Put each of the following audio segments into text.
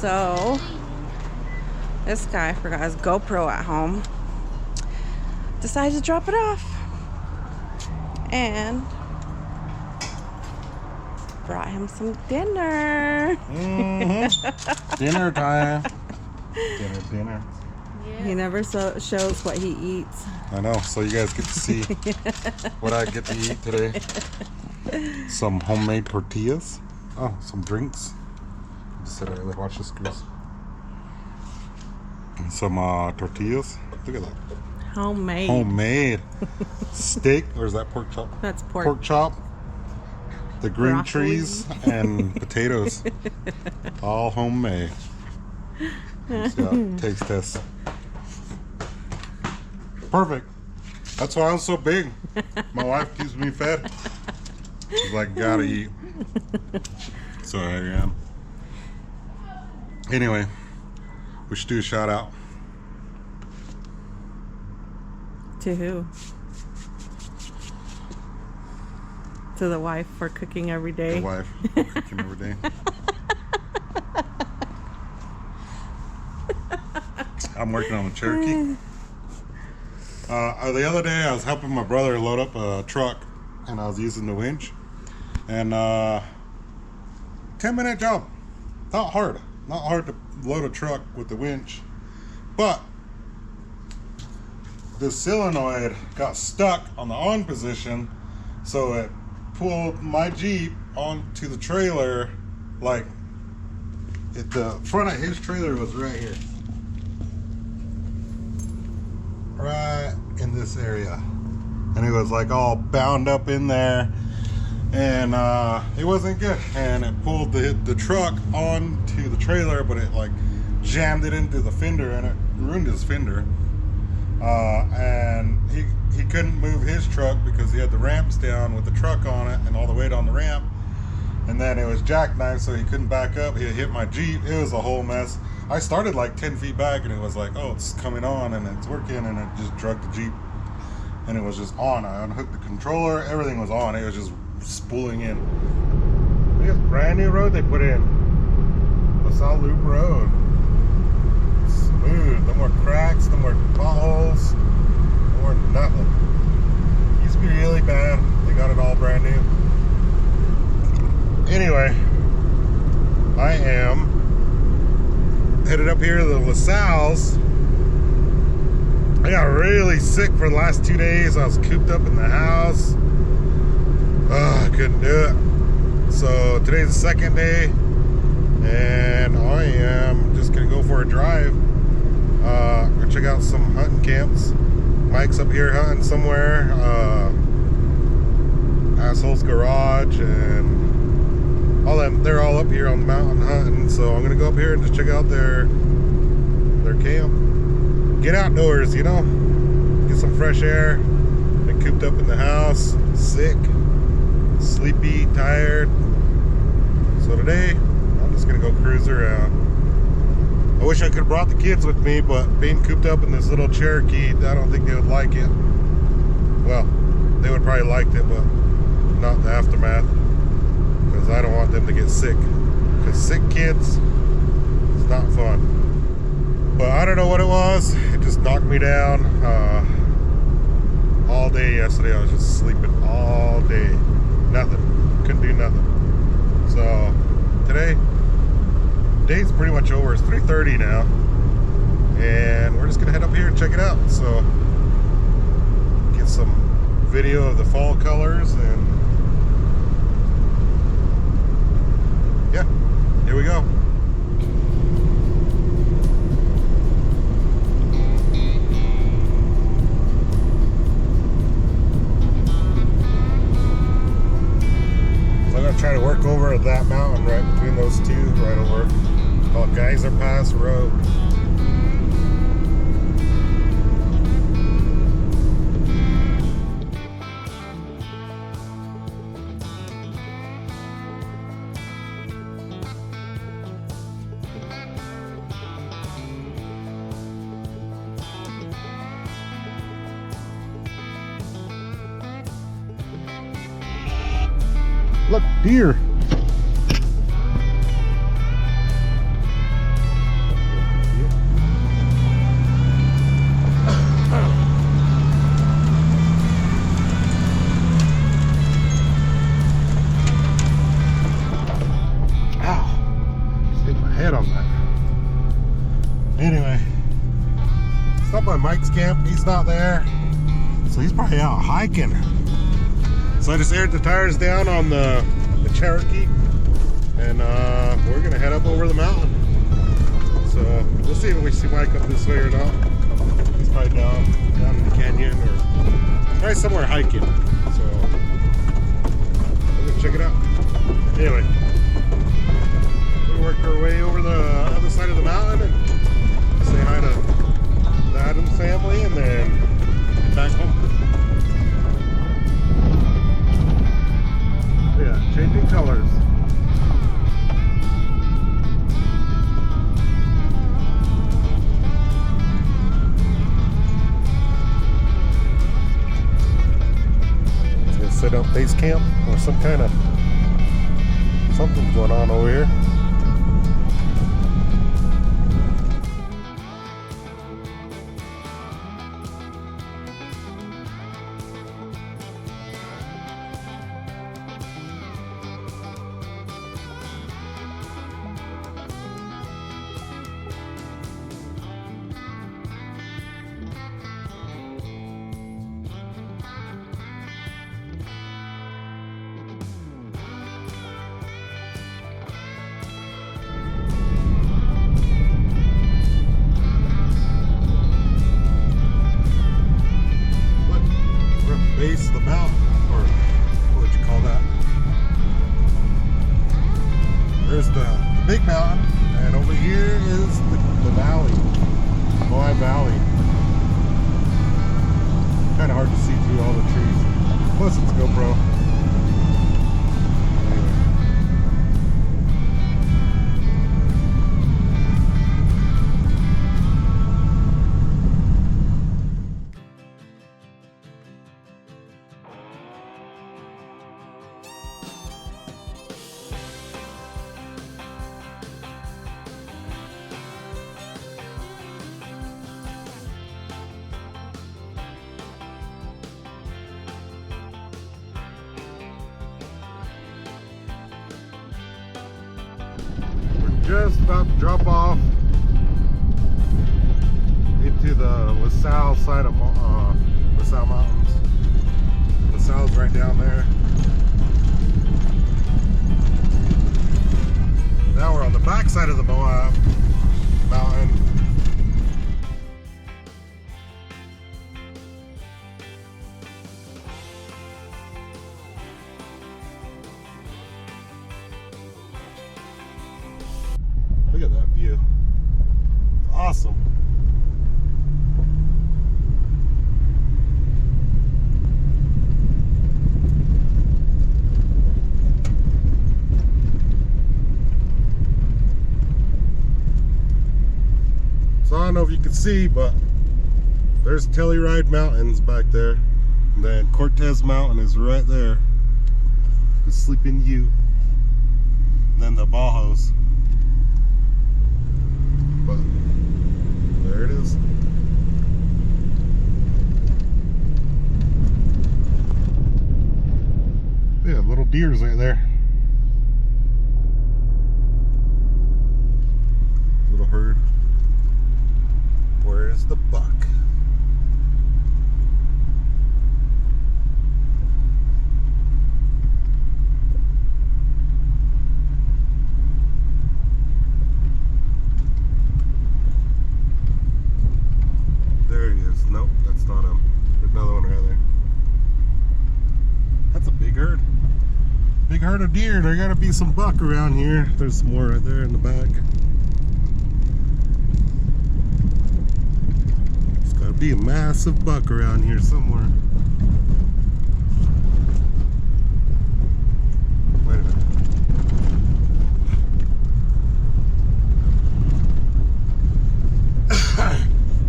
So this guy forgot his GoPro at home. Decided to drop it off. And brought him some dinner. Dinner time. Dinner. Yeah. He never shows what he eats. I know, so you guys get to see what I get to eat today. Some homemade tortillas. Oh, some drinks. Just sit there, watch this, Chris. And some tortillas. Look at that. Homemade. Homemade. Steak, or is that pork chop? That's pork. Pork chop. The green Broccoli. trees and potatoes. All homemade. Taste test. Perfect. That's why I'm so big. My wife keeps me fed. She's like, gotta eat. So here I am. Anyway, we should do a shout out. To who? To the wife for cooking every day. The wife for cooking every day. I'm working on a Cherokee. The other day I was helping my brother load up a truck and I was using the winch. And 10-minute job. Not hard. Not hard to load a truck with the winch. But the solenoid got stuck on the on position, so it pulled my Jeep onto the trailer. Like, the front of his trailer was right here. Right in this area. And it was like all bound up in there. And it wasn't good. And it pulled the truck onto the trailer, but it like jammed it into the fender and it ruined his fender. And he couldn't move his truck because he had the ramps down with the truck on it and all the weight on the ramp. And then it was jackknifed, so he couldn't back up. He hit my Jeep. It was a whole mess. I started like 10 feet back and it was like, oh, it's coming on and it's working, and it just drugged the Jeep. And it was just on. I unhooked the controller. Everything was on. It was just spooling in. Look at this brand new road they put in. LaSalle Loop Road. Smooth. No more cracks, no more potholes, no more nothing. Used to be really bad. They got it all brand new. Anyway, I am headed up here to the LaSalle's. I got really sick for the last 2 days. I was cooped up in the house. I couldn't do it. So today's the second day, and I am just gonna go for a drive. Go check out some hunting camps. Mike's up here hunting somewhere. Asshole's Garage and all them. They're all up here on the mountain hunting. So I'm gonna go up here and just check out their camp. Get outdoors, you know. Get some fresh air. Been cooped up in the house, sick, sleepy, tired. So today, I'm just gonna go cruise around. I wish I could have brought the kids with me, but being cooped up in this little Cherokee, I don't think they would like it. Well, they would probably liked it, but not the aftermath, because I don't want them to get sick. Because sick kids, it's not fun. But I don't know what it was. It just knocked me down. All day yesterday, I was just sleeping all day. Nothing. Couldn't do nothing. So today, day's pretty much over. It's 3:30 now, and we're just gonna head up here and check it out. So get some video of the fall colors, and yeah, here we go. So I'm gonna try to work over that mountain right between those two, right over called Geyser Pass Road. Look, deer. Mike's camp, he's not there. So he's probably out hiking. So I just aired the tires down on the Cherokee. And we're gonna head up over the mountain. So we'll see if we see Mike up this way or not. He's probably down in the canyon or probably somewhere hiking. So we're gonna check it out. Anyway, we worked our way over the other side of the mountain and say hi to the Adams family and then get back home. Yeah, changing colors. Set up base camp or something going on over here. Base of the mountain, or what would you call that? There's the big mountain, and over here is the valley, Moai Valley. Kind of hard to see through all the trees. Plus it's GoPro. Just about to drop off into the LaSalle side of LaSalle Mountains. LaSalle's right down there. Now we're on the back side of the Moab Mountain. Look at that view. It's awesome. So I don't know if you can see, but there's Telluride Mountains back there. And then Cortez Mountain is right there. The Sleeping Ute. And then the Bajos. But there it is. Yeah, little deers right there. Little herd. Where's the buck? There he is. Nope, that's not him. There's another one right there. That's a big herd. Big herd of deer. There gotta be some buck around here. There's some more right there in the back. There's gotta be a massive buck around here somewhere. Wait a minute.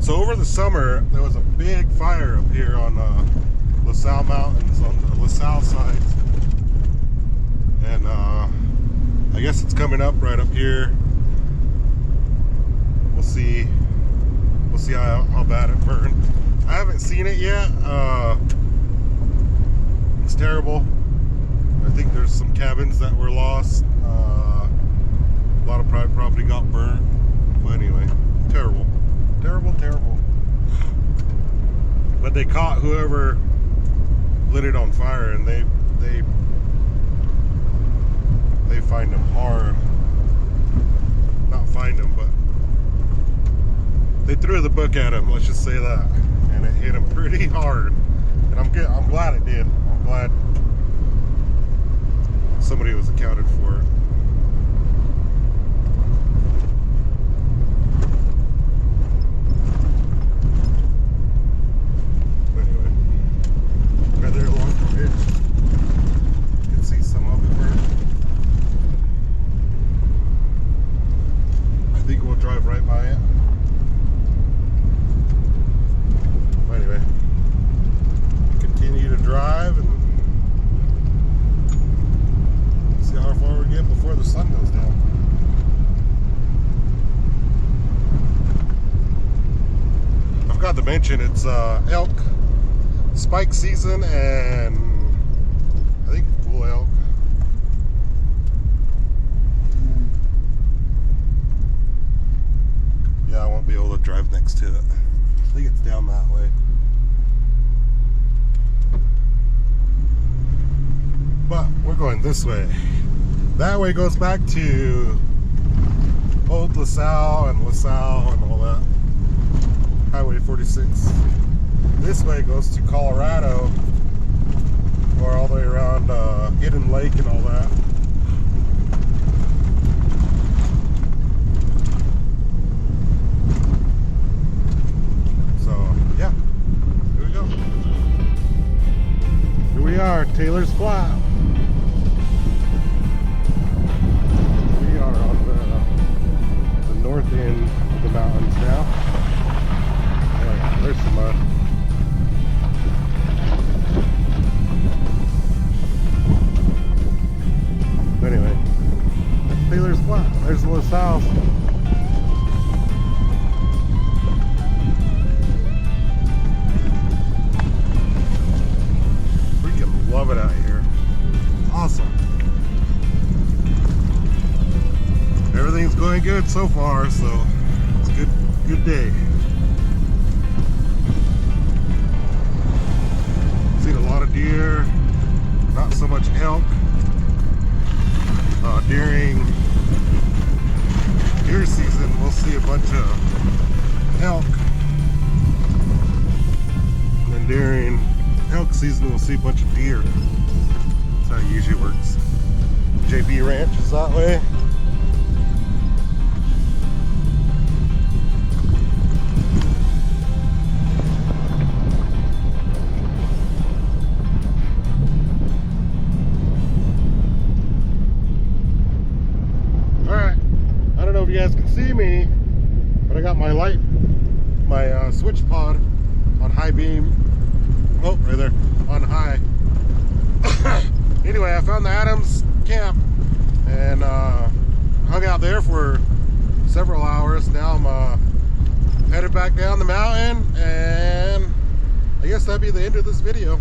So over the summer, there was a big fire up here on LaSalle Mountains, on the LaSalle sides. And I guess it's coming up right up here. We'll see how bad it burned. I haven't seen it yet. It's terrible. I think there's some cabins that were lost. A lot of private property got burnt. But anyway, terrible. Terrible, terrible. But they caught whoever lit it on fire, and they fined them hard. Not fined them, but they threw the book at him, let's just say that. And it hit him pretty hard. And I'm glad it did. I'm glad somebody was accounted for it. Anyway, right there along the ridge, you can see some of it burn. I think we'll drive right by it. Anyway, continue to drive and see how far we get before the sun goes down. I forgot to mention it's elk spike season and I think bull elk. Yeah, I won't be able to drive next to it. I think it's down that way. But we're going this way. That way goes back to Old LaSalle and all that. Highway 46. This way goes to Colorado, or all the way around Hidden Lake and all that. Yeah, here we go. Here we are, Taylor's Flat. We are on the north end of the mountains now. Oh yeah, there's some mud. Anyway, that's Taylor's Flat. There's the LaSalle. Love it out here. Awesome. Everything's going good so far, so it's a good day. Seen a lot of deer, not so much elk. During deer season, we'll see a bunch of elk. And then during elk season, we'll see a bunch of deer. That's how it usually works. JB Ranch is that way. Alright, I don't know if you guys can see me, but I got my light, my switch pod on high beam. Oh, right there, on high. Anyway, I found the Adams camp and hung out there for several hours. Now I'm headed back down the mountain, and I guess that'd be the end of this video.